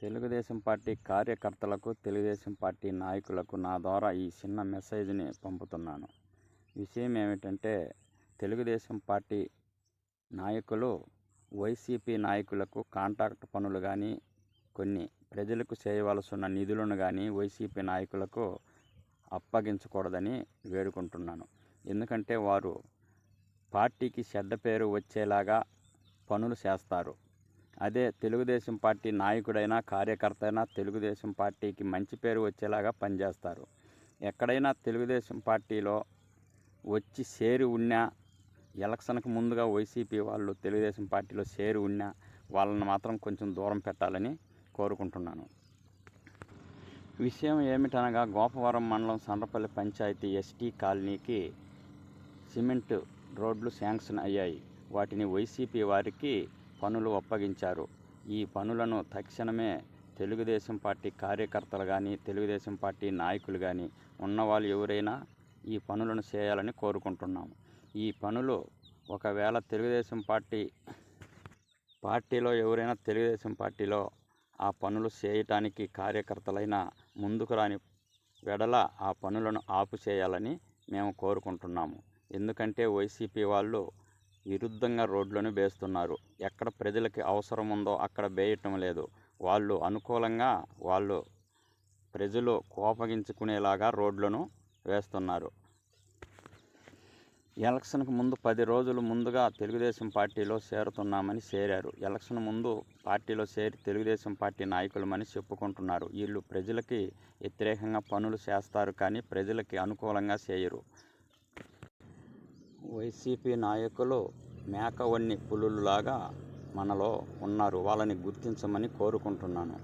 Telugu Desam party కార్యకర్తలకు, Telugu Desam party నాయకులకు నా ద్వారా ఈ చిన్న మెసేజ్ని పంపుతున్నాను. విషయం ఏమిటంటే, తెలుగుదేశం పార్టీ నాయకులు వైసీపీ నాయకులకు కాంట్రాక్ట్ పనులు కానీ, కొన్ని ప్రజలకు చేయవలసిన నిధులను కానీ వైసీపీ నాయకులకు అప్పగించకూడదని వేడుకుంటున్నాను. ఎందుకంటే వారు పార్టీకి చెడ్డ పేరు వచ్చేలాగా పనులు చేస్తారు. అదే తెలుగుదేశం పార్టీ నాయకుడైనా, కార్యకర్త అయినా తెలుగుదేశం పార్టీకి మంచి పేరు వచ్చేలాగా పనిచేస్తారు. ఎక్కడైనా తెలుగుదేశం పార్టీలో వచ్చి చేరి ఉన్నా, ఎలక్షన్కి ముందుగా వైసీపీ వాళ్ళు తెలుగుదేశం పార్టీలో చేరి ఉన్నా వాళ్ళని మాత్రం కొంచెం దూరం పెట్టాలని కోరుకుంటున్నాను. విషయం ఏమిటనగా, గోపవరం మండలం సండ్రపల్లి పంచాయతీ ఎస్టీ కాలనీకి సిమెంట్ రోడ్లు శాంక్షన్ అయ్యాయి. వాటిని వైసీపీ వారికి పనులు అప్పగించారు. ఈ పనులను తక్షణమే తెలుగుదేశం పార్టీ కార్యకర్తలు కానీ, తెలుగుదేశం పార్టీ నాయకులు కానీ ఉన్నవాళ్ళు ఎవరైనా ఈ పనులను చేయాలని కోరుకుంటున్నాము. ఈ పనులు ఒకవేళ తెలుగుదేశం పార్టీలో ఎవరైనా తెలుగుదేశం పార్టీలో ఆ పనులు చేయటానికి కార్యకర్తలైనా ముందుకు రాని వెడల ఆ పనులను ఆపు చేయాలని మేము కోరుకుంటున్నాము. ఎందుకంటే వైసీపీ వాళ్ళు విరుద్ధంగా రోడ్లను వేస్తున్నారు. ఎక్కడ ప్రజలకి అవసరం ఉందో అక్కడ వేయటం లేదు. వాళ్ళు అనుకూలంగా ప్రజలు కోపగించుకునేలాగా రోడ్లను వేస్తున్నారు. ఎలక్షన్కు ముందు 10 రోజులు ముందుగా తెలుగుదేశం పార్టీలో చేరుతున్నామని చేరారు. ఎలక్షన్ ముందు పార్టీలో చేరి తెలుగుదేశం పార్టీ నాయకులమని చెప్పుకుంటున్నారు. వీళ్ళు ప్రజలకి వ్యతిరేకంగా పనులు చేస్తారు కానీ ప్రజలకి అనుకూలంగా చేయరు. వైసీపీ నాయకులు మేకవన్ని పులులాగా మనలో ఉన్నారు. వాళ్ళని గుర్తించమని కోరుకుంటున్నాను.